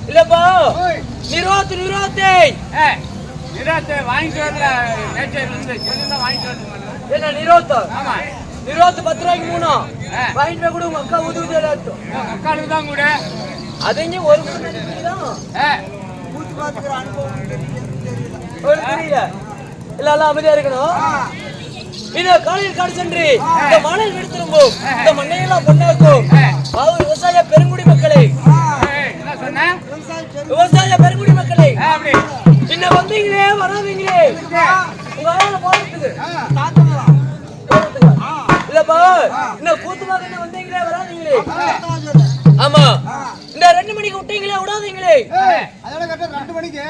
இல்லப்பா நிரோத்து நிரோத்தை நிரோத்தை வாங்கிட்டு வரல வாங்கிட்டு வரணும் என்ன நிரோத்தா? ஆமா நிரோத்து 10 ரூபாய்க்கு 3 வாங்கிட்டு போய் கூட உங்க அக்கா உதவி அக்காளுக்கு தான் கூட அது இங்க ஒரு கூத்து பாத்துக்கிற அனுபவம் தெரியல. இல்ல அமைதியா இருக்கணும். இந்த காலையில் காடு சென்று இந்த மணல் விடுத்திருப்போம். இந்த மண்ணையெல்லாம் பொண்ணாக்கும் விவசாய பெருங்குடி மக்களை விவசாய பெருங்குடி மக்களை இன்ன வந்தீங்களே வராதீங்களே உங்க ஆயில போறதுக்கு இல்லப்பா இன்னும் கூத்து பார்க்க என்ன வந்தீங்களே வராதீங்களே. ஆமா இந்த 2 மணிக்கு விட்டீங்களே விடாதீங்களே. அதோட கட்ட 2 மணிக்கு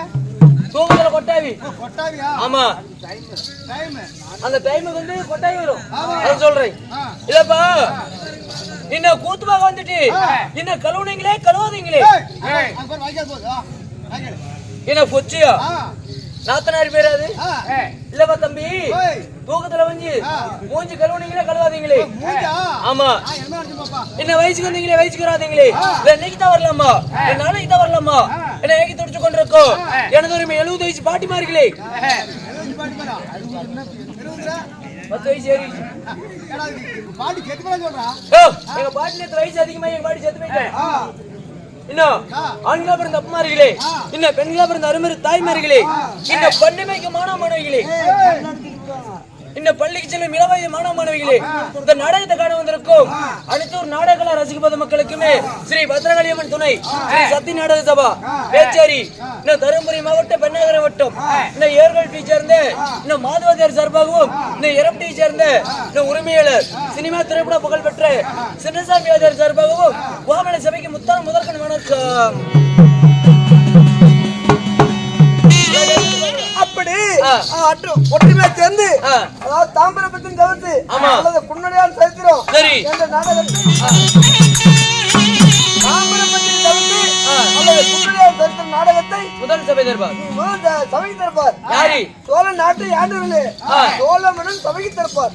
தூங்கல கொட்டாவி. கொட்டாவியா? ஆமா டைம் அந்த டைமுக்கு வந்து கொட்டாவி வரும். அத சொல்றேன். இல்லப்பா இன்னும் கூத்து பார்க்க வந்துட்டு இன்னும் கழுவுனீங்களே கழுவாதீங்களே. அப்புறம் வாய்க்கா போதா வாய்க்கா என்ன பொச்சியா நாத்தனார் பேராது இல்லப்பா தம்பி தூக்கத்துல வந்து மூஞ்சி கழுவுனீங்களே கழுவாதீங்களே. ஆமா என்ன வயசுக்கு வந்தீங்களே வயசுக்கு வராதீங்களே. இல்ல இன்னைக்கு தான் வரலாமா நாளைக்கு தான் வரலாமா என்ன ஏகி துடிச்சு கொண்டிருக்கோம். எனது ஒரு 70 வயசு பாட்டிமார்களே 10 வயசு ஏறிடுச்சு. பாட்டி செத்து போய் சொல்றா எங்க பாட்டி நேத்து வயசு அதிகமா எங்க பாட்டி செத்து போயிட்டாங்க. இன்னும் ஆண்களா பிறந்த அப்பமார்களே இன்னும் பெண்களா பிறந்த அருமரு தாய்மார்களே இந்த பன்னிமைக்கு மாணவ மாணவிகளே இந்த பள்ளிக்கு செல்லும் இளவயது மாணவ மாணவிகளே இந்த நாடகத்தை காண வந்திருக்கும் அனைத்து ஒரு நாடகங்களா ரசிக்கப்பட்ட மக்களுக்குமே ஸ்ரீ பத்ரகாளியம்மன் துணை ஸ்ரீ சக்தி நாடக சபா பேச்சேரி இந்த தருமபுரி மாவட்ட பெண்ணாகர வட்டம் இந்த ஏர்கல்பி சேர்ந்த இந்த மாதவதியார் சார்பாகவும் இந்த எரப்டி சேர்ந்த இந்த உரிமையாளர் சினிமா திரைப்பட புகழ்பெற்ற சின்னசாமி ஆதியார் சார்பாகவும் கோமல சபைக்கு முத்தான முதற்கண் வணக்கம். அப்படி ஒற்றுமையா சேர்ந்து அதாவது தாம்பரபத்தின் தவிர்த்து அல்லது குன்னடையான் சரித்திரம் என்ற நாடகத்தை தாம்பரபத்தின் தவிர்த்து அல்லது குன்னடையான் சரித்திரம் நாடகத்தை முதல் சபை தர்பார் சபைக்கு தரப்பார். யாரி சோழ நாட்டை ஆண்டவில்லை சோழ மன்னன் சபைக்கு தரப்பார்.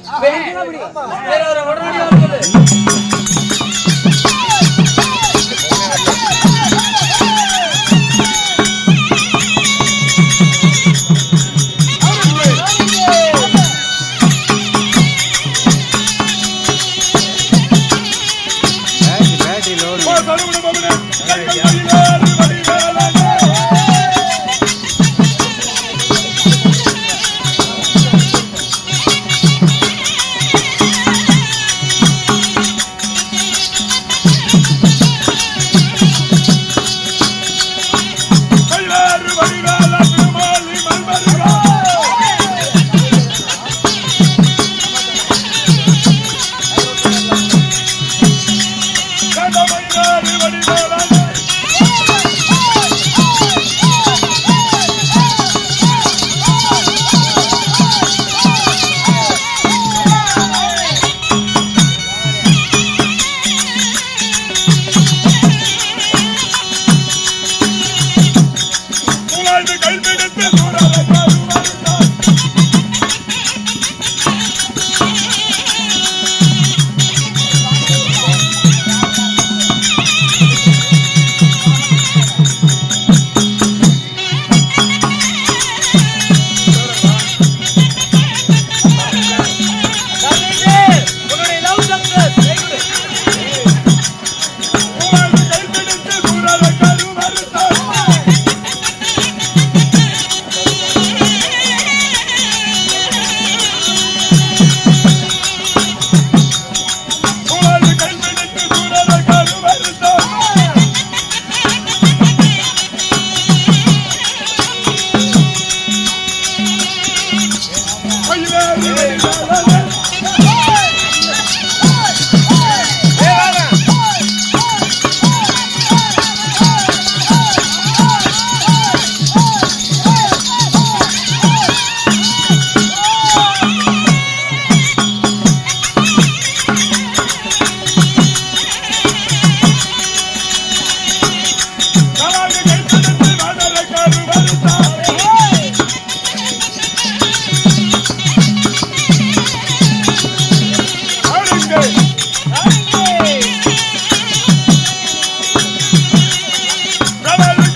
Brother,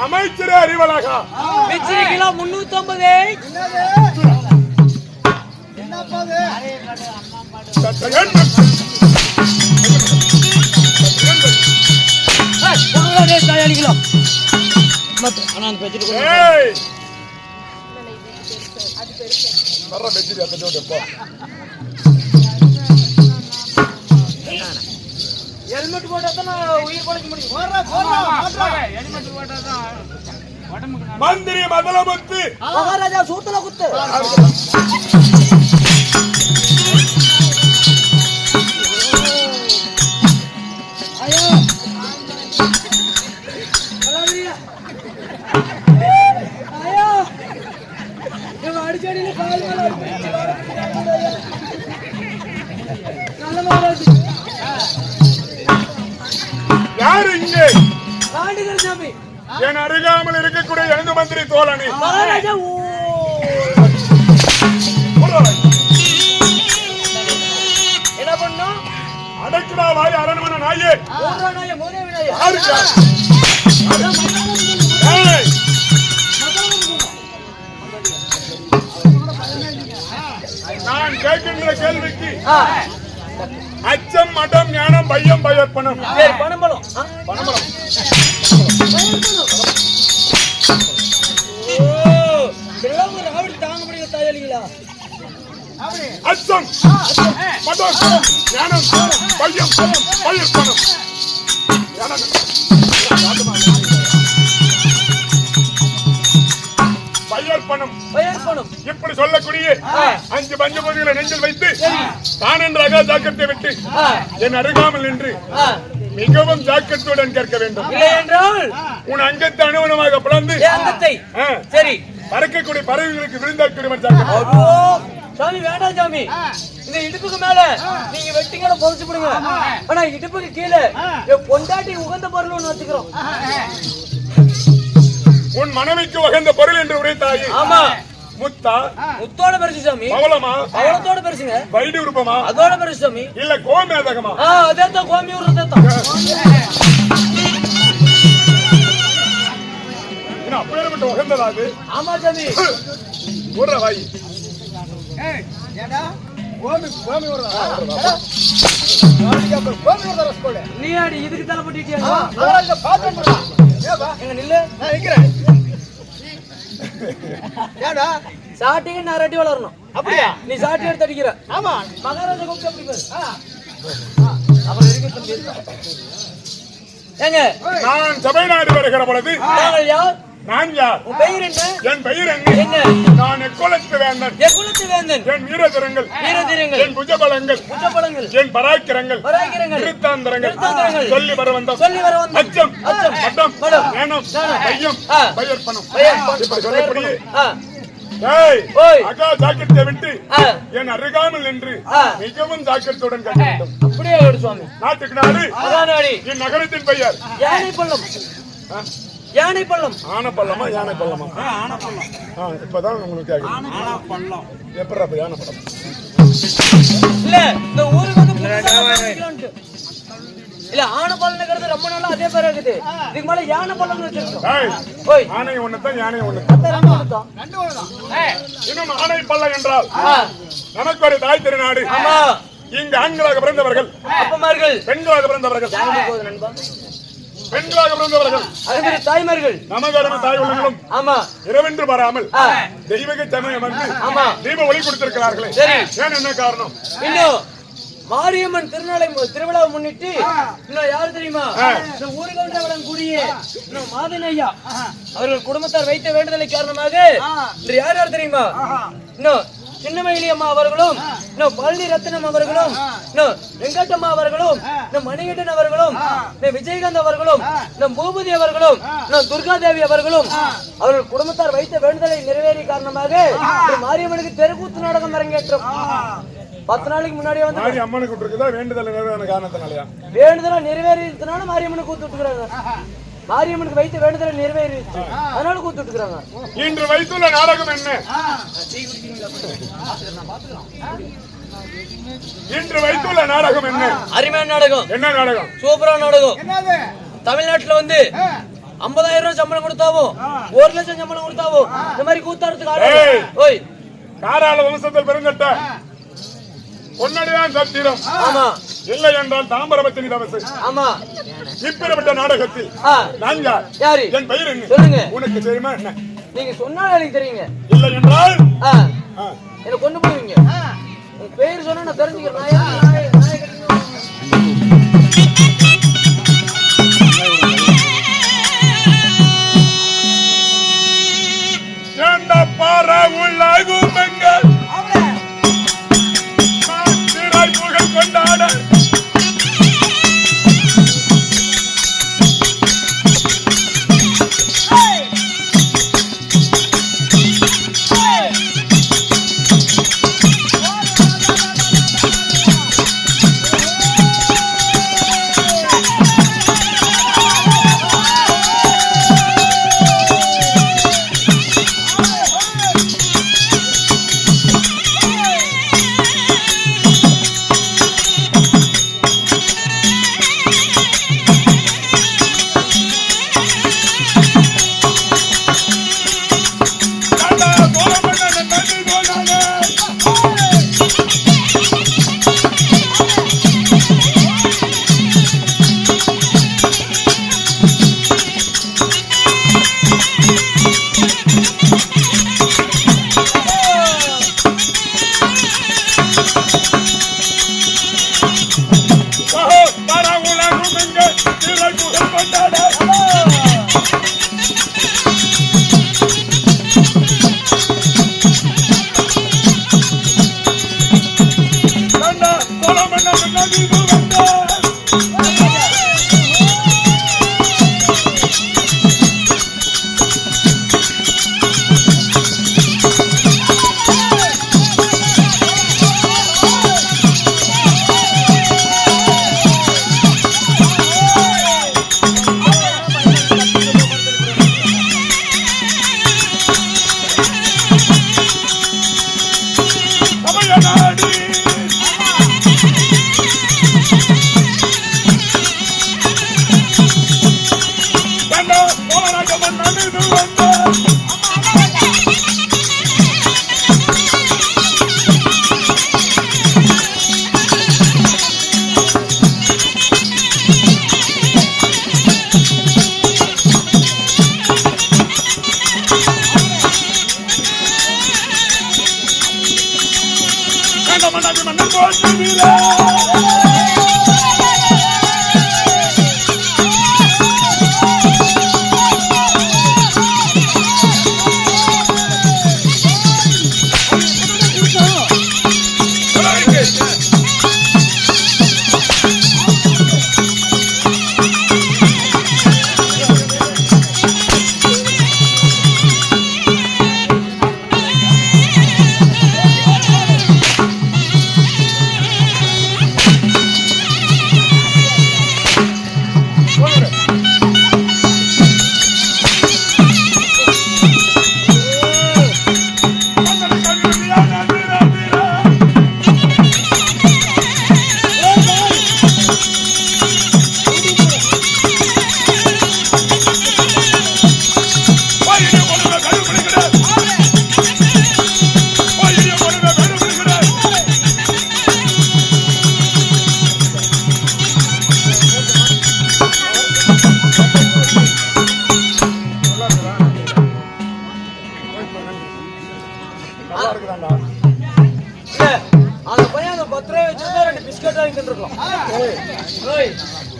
அமைச்சரே அறிவழகா, வெற்றி கிலோ 350. ஹெல்மெட் போட்டா தான் உயிர் பழைக்க முடியும். ஹெல்மெட் போட்டாதான் உடம்புக்கு நல்லா. மந்திரி மதலமுத்து மகாராஜா சூத்துல குத்து. ஐயோ ஐயோ இவன் அடிச்சடியில கால் மேல நல்ல மகாராஜ். யாரு இங்கே? பாண்டிகர் சாமி. என் அருகாமல் இருக்கக்கூடிய எனது மந்திரி தோழனே. மகாராஜா என்ன பண்ணும்? அடக்குடா வாய் அரண்மனை நாயே. நாய மோதேவி நாய. யாருக்கா? ஏய், நான் கேட்கின்ற கேள்விக்கு அச்சம் மடம் ஞானம் பையம் பயப்பணம் பணம்பலம். பணமரம் ராவடி தாங்க முடியல தாயலிங்களா? அச்சம் மடம் ஞானம் பையம் பயப்பணம் பயற்பணம். இப்படி சொல்லக்கூடிய 5 பஞ்சபூதிகளை நெஞ்சில் வைத்து தான் என்ற ஜாக்கிரத்தை விட்டு என் அருகாமல் நின்று மிகவும் ஜாக்கிரத்துடன் கேட்க வேண்டும். இல்லை என்றால் உன் அங்கத்தை அணுவனமாக பிளந்து அங்கத்தை சரி பறக்கக்கூடிய பறவைகளுக்கு விருந்தாக்கூடிய சாமி வேண்டாம் சாமி. இந்த இடுப்புக்கு மேல நீங்க வெட்டிங்களை பொறிச்சு போடுங்க. ஆனா இடுப்புக்கு கீழே பொண்டாட்டி உகந்த பொருள் ஒண்ணு வச்சுக்கிறோம். உன் மனைவிக்கு உகந்த பொருள் என்று உரைத்தாயே. ஆமா. முத்தா முத்தோட பெருசு சாமி. பவளமா பவளத்தோட பெருசுங்க. வைடி உருப்பமா அதோட பெருசு சாமி. இல்ல கோமேதகமா? அதே தான் கோமி உருத்தான். அப்பேற்பட்ட உகந்ததா அது? ஆமா சாமி. ஊர்ற வாய் நீ அடி இதுக்கு தலை பட்டிட்டியா? எங்க நில்லு. சாட்டிக்கு நான் ரெட்டி வளரணும். அப்படியா? நீ சாட்டி எடுத்து அடிக்கிற. ஆமா. மகாராஜா கூப்பிட்டு அப்படி பாரு. அப்புறம் இருக்கு தம்பி. ஏங்க நான் சபை நாடு வருகிற பொழுது நாங்கள் யார்? நான் யார்? உன் பெயர் என்ன? என் பெயர் என்ன? என்ன? நான் எக்குலத்து வேந்தன். எக்குலத்து வேந்தன். என் வீரதரங்கள் வீரதீரங்கள். என் புஜபலங்கள் புஜபலங்கள். என் பராக்கிரங்கள் திருத்தாந்தரங்கள் சொல்லி வர வந்தோம். அச்சம் மடம் ஞானம் பையம் பயற்பணம் இப்படி சொல்லக்கூடிய அக்கா ஜாக்கிரத்தை விட்டு என் அருகாமல் நின்று மிகவும் ஜாக்கிரத்துடன் கேட்க வேண்டும். அப்படியே சுவாமி. நாட்டுக்கு நாடு நாடு. என் நகரத்தின் பெயர் யானை பள்ளம். யானை பள்ளம். ஆன பள்ளமா யானை பள்ளமா? இப்பதான் உங்களுக்கு எப்படா யானை பள்ளம் இல்ல இந்த ஊருக்கு வந்து இல்ல ஆனை பள்ளம்ங்கிறது ரொம்ப நாளா அதே பேர் இருக்குது. இதுக்கு மேல யானை பள்ளம்னு வச்சிருக்கோம். ஆனை ஒண்ணுதான் யானை ஒண்ணுதான். இன்னும் ஆனை பள்ளம் என்றால் நமக்கு ஒரு தாய் திருநாடு. ஆமா. இங்கு ஆண்களாக பிறந்தவர்கள் அப்பமார்கள் பெண்களாக பிறந்தவர்கள் பெண்களாக பிறந்தவர்கள் அதே தாய்மார்கள் நமக்கு தாய் உள்ளங்களும் ஆமா இரவென்று வராமல் தெய்வீக சமயம் வந்து தீப ஒளி கொடுத்திருக்கிறார்களே. ஏன் என்ன காரணம்? இன்னும் மாரியம்மன் திருவிழாவை முன்னிட்டு இன்னும் யாரு தெரியுமா? இந்த ஊருகவுண்டவளம் கூடிய இன்னும் மாதன் ஐயா அவர்கள் குடும்பத்தார் வைத்த வேண்டுதலை காரணமாக இன்று யார் யார் தெரியுமா? இன்னும் சின்னமயிலி அம்மா அவர்களும் இன்னும் பழனி ரத்னம் அவர்களும் இன்னும் வெங்கட்டம்மா அவர்களும் இன்னும் மணிகண்டன் அவர்களும் இன்னும் விஜயகாந்த் அவர்களும் இன்னும் பூபதி அவர்களும் இன்னும் துர்காதேவி அவர்களும் அவர்கள் குடும்பத்தார் வைத்த வேண்டுதலை நிறைவேறிய காரணமாக மாரியம்மனுக்கு தெருக்கூத்து நாடகம் அரங்கேற்றம் 10 நாளைக்கு முன்னாடியே வந்து அம்மனுக்கு இருக்குதா வேண்டுதல் நிறைவேறின காரணத்தினாலயா வேண்டுதல நிறைவேறியதுனால மாரியம்மனுக்கு கூத்து விட்டுக்கிறாங்க. மாரியம்மனுக்கு வைத்த வேண்டுதலை நிறைவேறிச்சு அதனால கூத்து விட்டுக்கிறாங்க. இன்று வைத்துள்ள நாடகம் என்ன? இன்று வைத்துள்ள நாடகம் என்ன? அருமையான நாடகம். என்ன நாடகம்? சூப்பரான நாடகம். தமிழ்நாட்டுல வந்து 50,000 ரூபாய் சம்பளம் கொடுத்தாவோ 1 லட்சம் சம்பளம் கொடுத்தாவோ இந்த மாதிரி கூத்தாடுறதுக்கு ஓய் காராள வம்சத்தில் பெருங்கட்ட பொன்னடியான் சத்திரம். ஆமா. இல்லை என்றால் தாம்பரபத்தினி தவசு. ஆமா. இப்பேற்பட்ட நாடகத்தில் நான் யார்? யாரு? என் பெயர் என்ன? சொல்லுங்க. உனக்கு தெரியுமா என்ன? நீங்க சொன்னாலும் எனக்கு தெரியுங்க. இல்லை என்றால் என்ன கொண்டு போவீங்க. உங்க பேர் சொன்னா நான் தெரிஞ்சுக்கிறேன். பாரா உள்ளாகும் பெண்கள் புகழ் கொண்டாட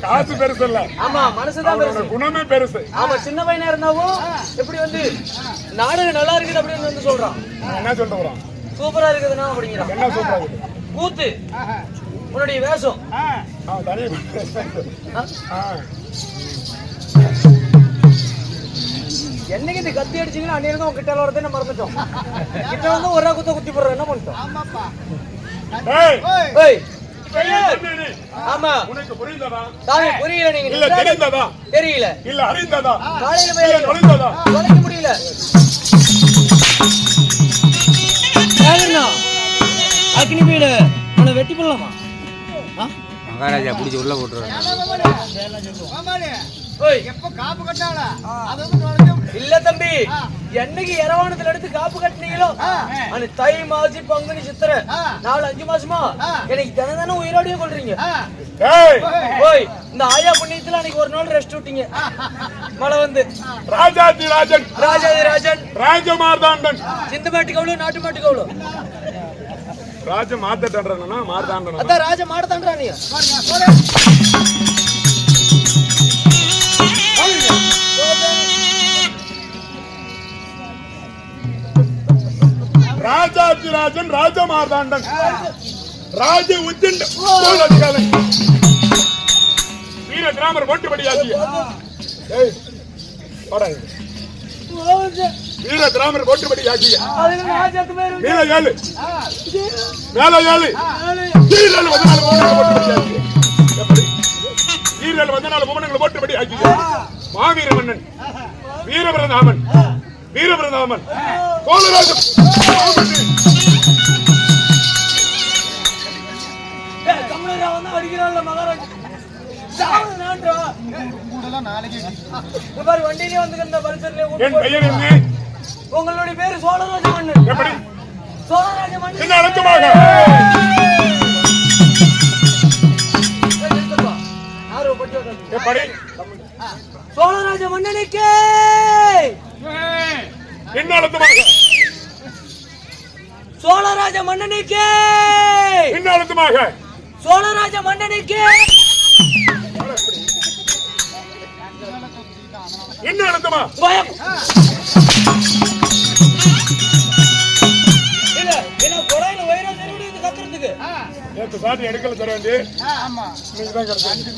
காசு பெருசு இல்ல. ஆமா, மனசுதான் பெருசு. குணமே பெருசு. ஆமா, சின்ன பையனா இருந்தாவும் எப்படி வந்து நாடகம் நல்லா இருக்குது அப்படின்னு வந்து சொல்றான். என்ன சொல்றான்? சூப்பரா இருக்குதுன்னா அப்படிங்கிறான். என்ன சூப்பரா இருக்கு? கூத்து உன்னுடைய வேஷம் தனி என்னைக்கு இந்த கத்தி அடிச்சீங்கன்னா அன்னைக்கு உங்க கிட்ட வரதே நம்ம மறந்துட்டோம். கிட்ட வந்து ஒரு குத்த குத்தி போடுறோம். என்ன பண்ணிட்டோம்? ஆமா உனக்கு புரிந்ததா? சாமி புரியல. நீங்க இல்ல தெரிந்ததா? தெரியல. இல்ல அறிந்ததா? காலையில போய் நுழைந்ததா? உழைக்க முடியல. அக்னி வீடு உன்னை வெட்டி போடலாமா? மகாராஜா பிடிச்சி உள்ள போட்டுருவாங்க. இல்ல தம்பி, என்னைக்கு இரவானத்துல எடுத்து காப்பு கட்டினீங்களோ அந்த தை மாசி பங்குனி சித்திரை 4-5 மாசமா எனக்கு தினம் உயிரோடய கொள்றீங்க. ஓய் இந்த ஆயா புண்ணியத்துல அன்னைக்கு ஒரு நாள் ரெஸ்ட் விட்டீங்க. மழை வந்து ராஜாதி ராஜன் ராஜாதி ராஜன் ராஜமார்தாண்டன் சிந்து மாட்டுக்கு அவ்வளவு நாட்டு மாட்டுக்கு அவ்வளவு ராஜ மார்த்தாண்டனா மார்தாண்டனா அதான் ராஜ மாடத்தாண்டா நீ. ராஜாதி ராஜன் ராஜமார்தாண்டன் ராஜ உச்சண்ட வீர கிராமர் போட்டுபடியாகிய வீர கிராமர் போட்டுபடியாகிய மேல ஏழு மேல ஏழு வீரர்கள் வந்து 4 பொம்மனங்களை போட்டுபடி ஆகிய மாவீர மன்னன் வீரபிரதாமன் வீரபிரதாமன் சோழராஜன் அடிக்கிறாள் மகாராஜா. வண்டியிலே வந்து பரிசல்ல என் பெயர் என்ன? உங்களுடைய பேரு சோழராஜ மன்னன். எப்படி? சோழராஜ மன்னன். என்ன அழுத்தமாக எப்படி? சோழராஜ மன்னனுக்கே என்ன அழுத்தமாக சோழராஜ மன்னனுக்கே என்ன அழுத்தமாக சோழராஜ மன்னனுக்கே என்ன அழுத்தமா பயம் இல்ல என்ன கொடையில வயிறா தெரியுது இது கத்துறதுக்கு நேத்து சாட்டி எடுக்கல தர வேண்டி ஆமா இன்னைக்கு தான் கிடைச்சது.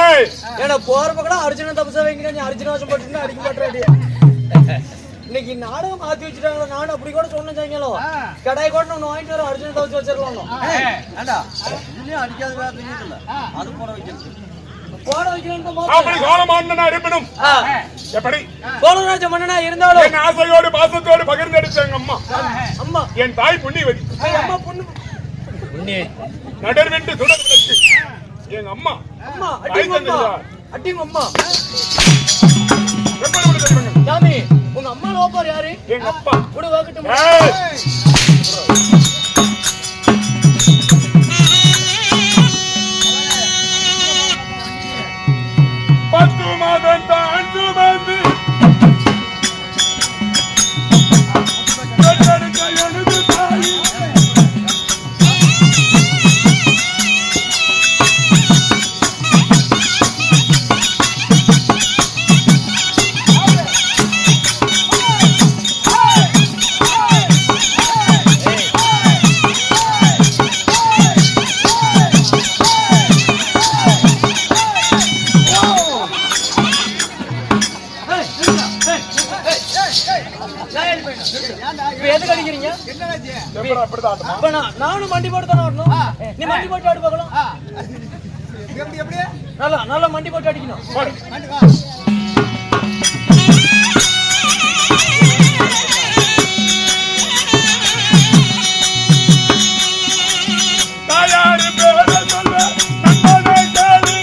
ஏய் ஏன்னா போறப்ப கூட அர்ஜுன தபசா வைங்க அர்ஜுன வாசம் போட்டுட்டு அடிக்க மாட்டேன். இன்னைக்கு நாடகம் மாத்தி வச்சுட்டாங்களா? நானும் அப்படி கூட சொன்னேன் சாயங்காலம் கடாய் கூட ஒண்ணு வாங்கிட்டு வரோம் அர்ஜுன தவச்சு வச்சிடலாம். அது போட வைக்கிறது போட வைக்கிறேன் சோழமன்னனா இருப்பினும் எப்படி சோழராஜ மன்னனா இருந்தாலும் என் ஆசையோடு பாசத்தோடு பகிர்ந்தெடுத்தாங்க அம்மா. அம்மா என் தாய் புண்ணியவதி அம்மா பொண்ணு நடர்விட்டு சுடர்விளக்கு எங்க அம்மா அம்மா அடிங்க அம்மா அடிங்க அம்மா. எப்படி விட தெரியுங்க சாமி உங்க அம்மா லோப்பார் யாரு? எங்க அப்பா கூட வாக்கட்டும். பத்து மாதம் தான் சுமந்து எனது தாய் நானும் மண்டி போட்டு தானே வரணும். நீ மண்டி போட்டு ஆடு பார்க்கலாம். நல்லா நல்லா மண்டி போட்டு அடிக்கணும். தாயாரு பேர சொல்ல நண்பனை கேளு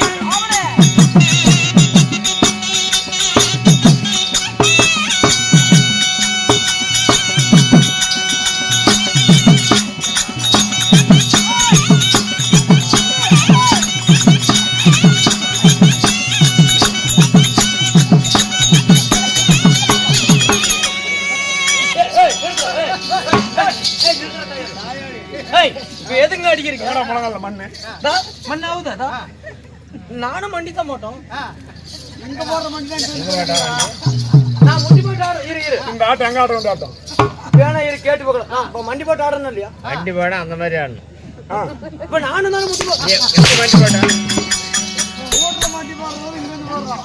எதுங்க அடிக்கிறீங்க? முழங்கால மண்ணு மண்ணாவுதா? நானும் மண்டித்த மாட்டோம். நான் முண்டி போயிட்டு இரு இந்த ஆட்டம் எங்க ஆட்டம் ஆட்டம் வேணா இரு கேட்டு பார்க்கலாம். இப்ப மண்டி போட்டு ஆடணும் இல்லையா? வண்டி போட அந்த மாதிரி ஆடணும். இப்ப நானும் தானே முட்டு எப்படி வண்டி போட்டா ஓட்டுல மாட்டி போடுறது இங்க இருந்து போடுறோம்.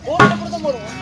போட்டு கொடுத்த போடுவோம்.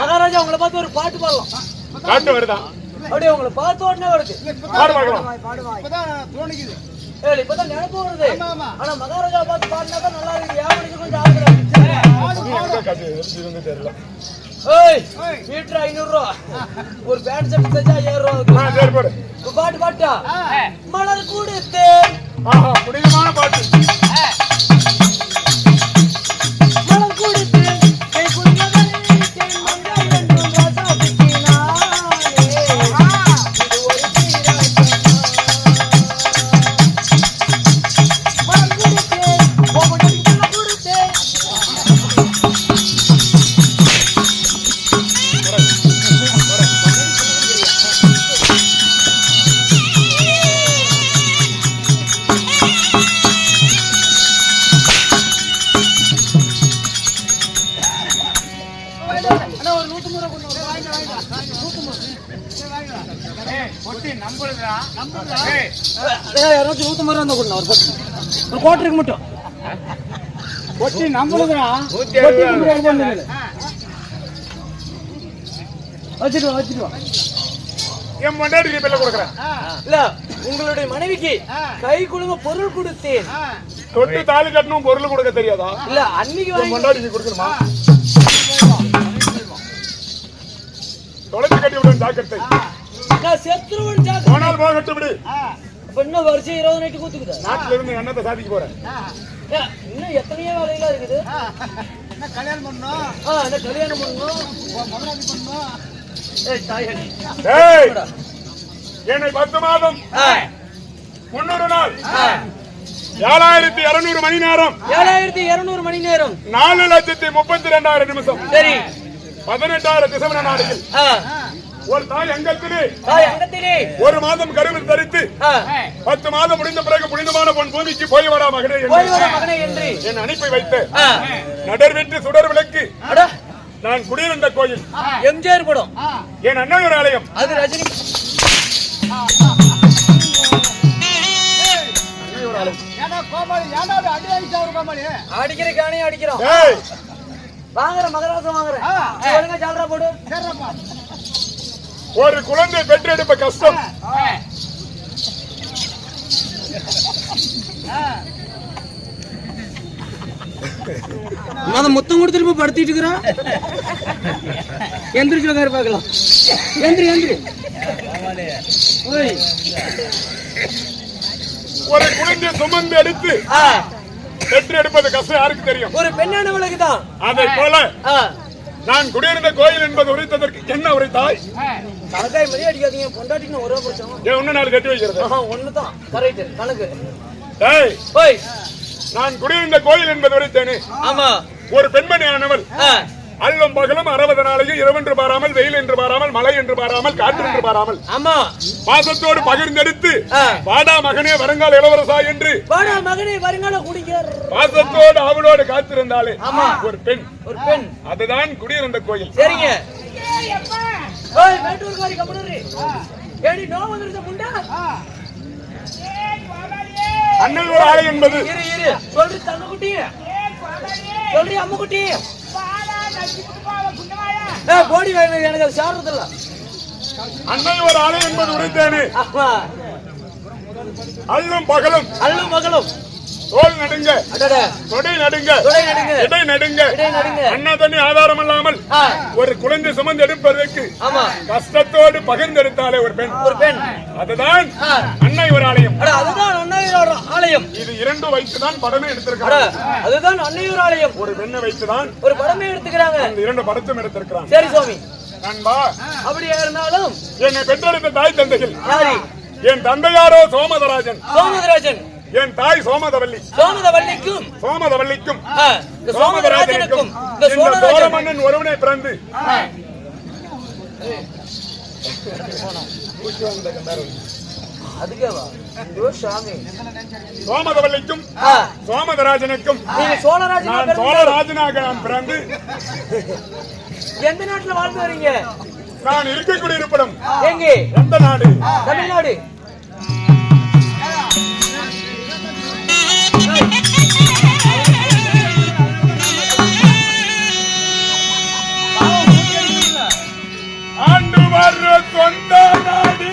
மகாராஜா உங்களை பார்த்து ஒரு பாட்டு பாடலாம். காட்டு வருதா? அப்படியே உங்களை பார்த்த உடனே வருது. பாடு பார்க்கலாம். இப்பதான் நினைப்பு வருது. ஆனா மகாராஜா பார்த்து பாடினாதான் நல்லா இருக்கு. யாவனுக்கு கொஞ்சம் தெரியல. மீட்டர் 500 ரூபா, ஒரு பேண்ட் ஷர்ட் தைச்சா 5000 ரூபா. பாட்டு பாட்டா மலர் கூடுத்து புனிதமான பாட்டு. மலர் கூடுத்து ஒரு கோட்டருக்கு மட்டும் ஒட்டி நம்புறதுனா வச்சுட்டு வா. என் மண்டாடிக்கு பிள்ளை கொடுக்குறேன். இல்ல உங்களுடைய மனைவிக்கு கை குழுங்க பொருள் கொடுத்தேன். தொட்டு தாலி கட்டணும் பொருள் கொடுக்க தெரியாதா? இல்ல அன்னைக்கு மண்டாடிக்கு கொடுக்கணுமா? தொலைச்சு கட்டி விடு ஜாக்கிரதை. நான் செத்துருவன் ஜாக்கிரதை. போனால் போகட்டு விடு. இன்னும் வருஷம் 20 நைட்டு கூத்துக்குதா? நாட்டுல இருந்து எண்ணத்தை சாதிக்க போறேன். இன்னும் எத்தனையோ வேலையெல்லாம் இருக்குது. கல்யாணம் பண்ணணும், கல்யாணம் பண்ணணும், முதலாளி பண்ணணும். என்னை 10 மாதம் 300 நாள் 7200 மணி நேரம் 7200 மணி நேரம் 4,32,000 நிமிஷம். சரி 18,000 திசமன நாடுகள். ஒரு தாய் அங்கத்திலே ஒரு மாதம் கருவில் தரித்து 10 மாதம் முடிந்த பிறகு புனிதமான பொன் பூமிக்கு போய் வரா மகனே என்று என் அனுப்பி வைத்து நடர்வெற்றி சுடர் விளக்கு நான் குடியிருந்த கோயில் எம்ஜிஆர் படம் என் அண்ணன் ஆலயம் அது ரஜினி அடிக்கிற காணையும் அடிக்கிறோம். வாங்குற மகராசம் வாங்குறேன். ஒழுங்கா சால்ரா போடு. ஒரு குழந்தை பெற்றெடுப்ப கஷ்டம். முத்தம் கொடுத்துட்டு படுத்திட்டு இருக்கிறான். எந்திரிச்சு உட்காரு பார்க்கலாம். எந்திரி ஒரு குழந்தை சுமந்து எடுத்து பெற்று எடுப்பது கஷ்டம் யாருக்கு தெரியும்? ஒரு பெண்ணானவளுக்கு தான். அதை போல நான் குடியிருந்த கோயில் என்பது உரைத்ததற்கு என்ன உரைத்தாய்? கணக்காய் மணி அடிக்காதீங்க, பொண்டாட்டின்னு ஒரே பிரச்சனை. ஒன்னு நாள் கட்டி வைக்கிறது ஒண்ணுதான் கரெக்ட் கணக்கு. நான் குடியிருந்த கோயில் என்பது உரைத்தேனே. ஆமா, ஒரு பெண்மணியானவள் அல்லும் பகலும் 60 நாளையும் இரவென்று பாராமல், வெயில் என்று பாராமல், மழை என்று பாராமல், காற்று என்று பாராமல், ஆமா, பாசத்தோடு பகிர்ந்தெடுத்து வாடா மகனே வருங்கால இளவரசா என்று வாடா மகனே வருங்கால குடிக்கிறார் பாசத்தோடு அவளோடு காத்திருந்தாலே ஒரு பெண். ஒரு பெண், அதுதான் குடியிருந்த கோயில். சரிங்க. மேட்டூர்காரி கம்பனரு ஏடி நோ வந்திருந்த முண்டா அண்ணன் ஒரு ஆலை என்பது சொல்றி தங்கக்குட்டி, சொல்றி அம்முக்குட்டி போடி எனக்கு அது சாடுறதில்ல. அன்னை ஒரு ஆலை என்பது உரைத்தேனே. அல்லும் பகலும், அல்லும் பகலும், தோல் நடுங்க, தொடை நடுங்க, இடை நடுங்க, அண்ணா தண்ணி ஆதாரம் இல்லாமல் ஒரு குழந்தை சுமந்து எடுப்பதற்கு கஷ்டத்தோடு பகிர்ந்தெடுத்தாலே ஒரு பெண். ஒரு பெண், அதுதான் அன்னை ஒரு ஆலயம். அதுதான் அன்னையோர் ஆலயம். இது இரண்டு வைத்துதான் படமே எடுத்திருக்காங்க. அதுதான் அன்னையோர் ஆலயம். ஒரு பெண்ணை வைத்துதான் ஒரு படமே எடுத்துக்கிறாங்க. அந்த இரண்டு படத்தும் எடுத்திருக்கிறாங்க. சரி சுவாமி, நண்பா, அப்படியே இருந்தாலும் என்னை பெற்றெடுத்த தாய் தந்தைகள் யாரு? என் தந்தையாரோ சோமதராஜன். சோமதராஜன். என் தாய் சோமதவல்லி. சோமதவல்லிக்கும் சோமதவல்லிக்கும் சோமதராஜனுக்கும் சோழமன்னன் ஒருவனை பிறந்து சோமதவல்லிக்கும் சோமதராஜனுக்கும் நான் சோழராஜனாக நான் பிறந்து எந்த நாட்டுல வாழ்ந்து வரீங்க? நான் இருக்கக்கூடிய இருப்பிடம் எங்கே? எந்த நாடு? தமிழ்நாடு. ஆண்டு வர சொந்த நாடு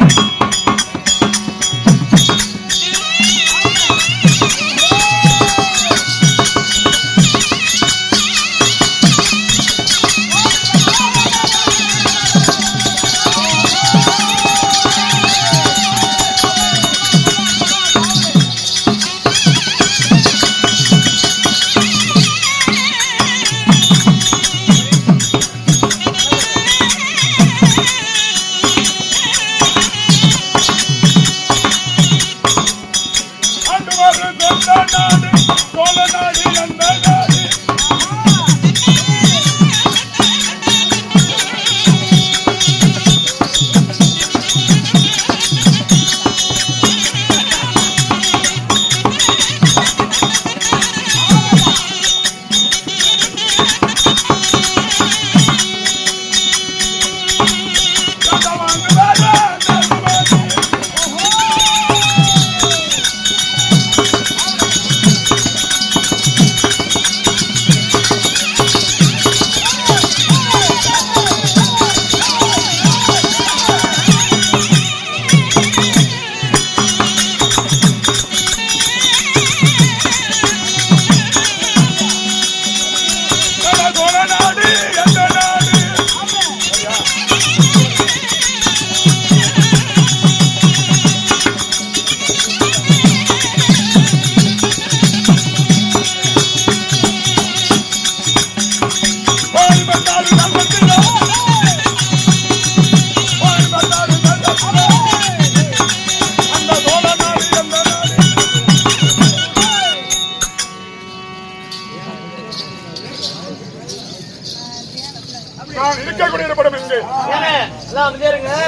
நான் இருக்கக்கூடிய இருப்பிடம் எங்கே?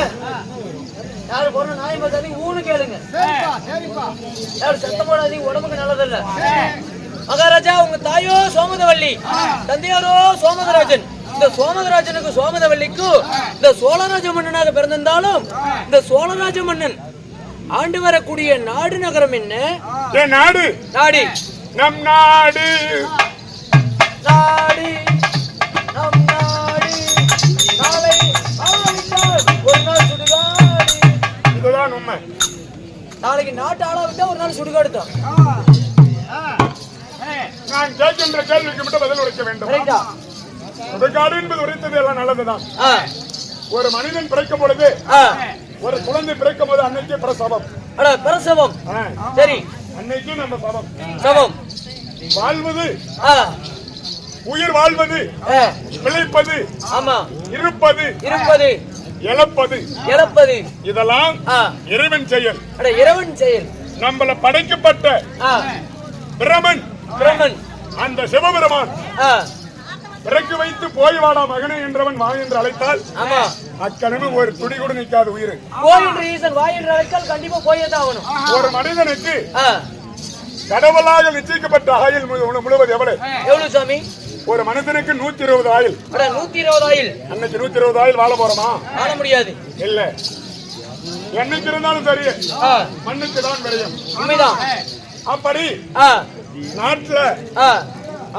யாரு போன நாய் மசாதி ஊனு கேளுங்க. யாரு சத்தம் போடாதீங்க, உடம்புக்கு நல்லதில்ல. மகாராஜா, உங்க தாயோ சோமதவல்லி, தந்தையாரோ சோமதராஜன். இந்த சோமதராஜனுக்கு சோமதவல்லிக்கும் இந்த சோழராஜ மன்னனாக பிறந்திருந்தாலும் இந்த சோழராஜ மன்னன் ஆண்டு வரக்கூடிய நாடு நகரம் என்ன? நாடு நாடி நம் நாடு. நாடி நம் நாடு. நாளை ஒரு நாள் சுடுகாடு. இதுதான் உண்மை. நாளைக்கு நாட்டு ஆளா விட்டா ஒரு நாள் சுடுகாடு தான். நான் கேட்கின்ற கேள்விக்கு மட்டும் பதில் உரைக்க வேண்டும். சுடுகாடு என்பது உரைத்தது எல்லாம் நல்லதுதான். ஒரு மனிதன் பிறக்கும் பொழுது, ஒரு குழந்தை பிறக்கும் போது அன்னைக்கு பிரசவம். பிரசவம். சரி, அன்னைக்கு நம்ம சவம். சவம். வாழ்வது, ஆ, உயிர் வாழ்வது, ஆ, பிழைப்பது, ஆமா, இருப்பது, இருப்பது, இழப்பது, இழப்பது, இதெல்லாம் ஆ, இறைவன் செயல். அட இறைவன் செயல். நம்மள படைக்கப்பட்ட ஆ, பிரமன், பிரமன், அந்த சிவபெருமான் ஆ, பிறகு வைத்து போய் வாடா மகனே என்றவன் வா என்று அழைத்தால் ஆமா, அக்கணமும் ஒரு துடி கூட நிற்காது உயிர். போய் என்று ஈசன் வாய் என்று அழைத்தால் கண்டிப்பா போயே தான் ஆகணும். ஒரு மனிதனுக்கு ஆ, கடவுளாக நிச்சயிக்கப்பட்ட ஆயுள் முழுவது எவ்வளவு? எவ்வளவு சாமி? ஒரு மனிதனுக்கு 120 ஆயுள். அட 120 ஆயில் அன்னைக்கு 120 ஆயுள் வாழ போறோமா? ஆள முடியாது. இல்ல, என்னைக்கு இருந்தாலும் சரி ஆ, மண்ணுக்கு தான் விளையும். உண்மைதான். அப்படி ஆ, நாட்டுல ஆ,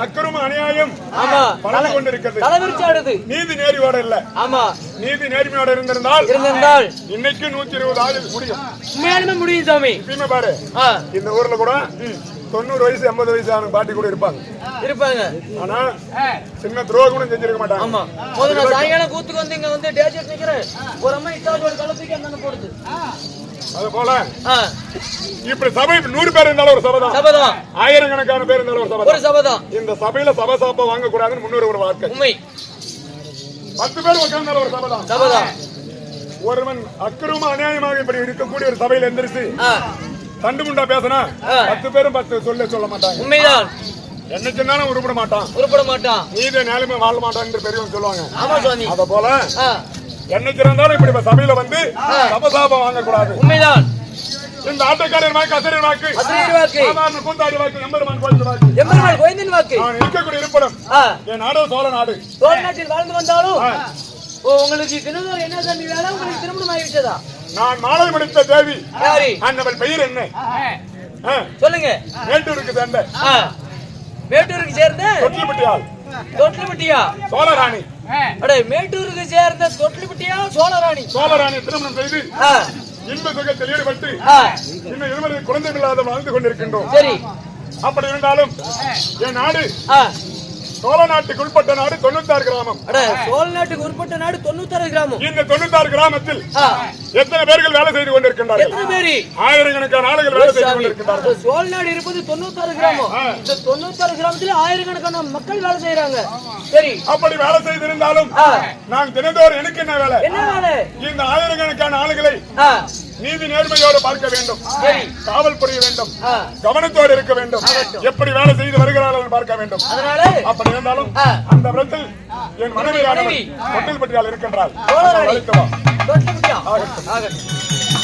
அக்கிரம அநியாயம் ஆமா, பறந்து கொண்டிருக்கிறது. தலைவிரிச்சு ஆடுது. நீதி நேர்மையோட இல்ல. ஆமா, நீதி நேர்மையோட இருந்திருந்தால் இருந்திருந்தால் இன்னைக்கு 120 ஆயுள் முடியும். உண்மையாலுமே முடியும் சாமி. இப்பயுமே பாரு, ஆ, இந்த ஊர்ல கூட 90 வயசு 80 வயசு ஆன பாட்டி கூட இருப்பாங்க. இருப்பாங்க. ஆனா சின்ன துரோகம் கூட செஞ்சிருக்க மாட்டாங்க. ஆமா, போது நான் சாயங்காலம் கூத்துக்கு வந்து இங்க வந்து டேஜெட் நிக்கிறேன். ஒரு அம்மா இட்டாவோட கலத்துக்கு அந்த போடுது. அது போல ஆ, இப்படி சபை 100 பேர் இருந்தாலும் ஒரு சபை தான். சபதம். ஆயிரக்கணக்கான பேர் இருந்தாலும் ஒரு சபை ஒரு தான். சபதம். இந்த சபையில சபை சாப்பா வாங்க கூடாதுன்னு முன்னூறு ஒரு வாழ்க்கை. உண்மை. 10 பேர் உட்கார்ந்தாலும் ஒரு சபை தான். சபதம். ஒருவன் அக்கிரம அநியாயமாக இப்படி இருக்கக்கூடிய ஒரு சபையில எந்திரிச்சு ஆ, தண்டு முண்டா பேசினா 10 பேரும் 10 சொல்ல மாட்டாங்க. உண்மைதான். என்ன சொன்னாலும் உருப்பட மாட்டான். உருப்பட மாட்டான். நீதி நேர்மை வாழ மாட்டான் என்று பெரியவங்க சொல்லுவாங்க. ஆமா சுவாமி. அத போல ஆ, என்னைக்கு இருந்தாலும் இப்படி சபையில வந்து சபசாபம் வாங்க கூடாது. உண்மைதான். இந்த ஆட்டக்காரர் வாக்கு, அசரர் வாக்கு, அசரீர் வாக்கு, சாதாரண கூத்தாடி வாக்கு, எம்பெருமான் கோயில் வாக்கு, எம்பெருமாள் கோவிந்தன் வாக்கு. நான் இருக்கக்கூடிய இருப்பிடம் ஆ, என் நாடு சோழ நாடு. சோழ நாட்டில் வாழ்ந்து வந்தாலும் ஓ, உங்களுக்கு தினந்தோறும் என்ன சாமி வேலை? உங்களுக்கு திருமணம் ஆகிவிட்டதா? நான் மாலை முடித்த தேவி. யாரு? அன்னவள் பெயர் என்ன? சொல்லுங்க. மேட்டூருக்கு சேர்ந்த ஆ, மேட்டூருக்கு சேர்ந்த தொட்டில்பட்டியாள் தொட்டில்பட்டியா? சோழராணி. அட, மேட்டூருக்கு சேர்ந்த தொட்டில்பட்டியா சோழராணி? சோழராணி திருமணம் செய்து ஆ, இன்ப சுகத்தில் ஈடுபட்டு ஆ, இன்னும் இருவரும் குழந்தை இல்லாத வாழ்ந்து கொண்டிருக்கின்றோம். சரி. அப்படி இருந்தாலும் என் நாடு ஆ, சோழ நாட்டுக்கு உட்பட்ட நாடு 96 கிராமம். அட, சோழ நாட்டுக்கு உட்பட்ட நாடு 96 கிராமம். இந்த 96 கிராமத்தில் ஆ, எத்தனை பேர்கள் வேலை செய்து கொண்டிருக்கின்றார்கள்? எத்தனை பேரு? ஆயிரக்கணக்கான ஆளுகள் வேலை செய்து கொண்டிருக்கின்றார்கள். இந்த சோழ நாடு இருப்பது 96 கிராமம். இந்த 96 கிராமத்துல ஆயிரக்கணக்கான மக்கள் வேலை செய்யறாங்க. சரி. அப்படி வேலை செய்திருந்தாலும் ஆ, நான் தினந்தோறும் எனக்கு என்ன வேலை? என்ன வேலை? இந்த ஆயிரக்கணக்கான ஆளுகளை ஆ, நீதி நேர்மையோடு பார்க்க வேண்டும். சரி. காவல் புரிய வேண்டும். ஆ, கவனத்தோடு இருக்க வேண்டும். எப்படி வேலை செய்து வருகிறார்கள் பார்க்க வேண்டும். அதனால அப்படி இருந்தாலும் ஆ, அந்த விதத்தில் என் மனைவியானவள் தொட்டில்பட்டியால் இருக்கின்றாள். சோழராணி அழைத்து வா. தொட்டில்பட்டியா? ஆகட்டும். ஆகட்டும்.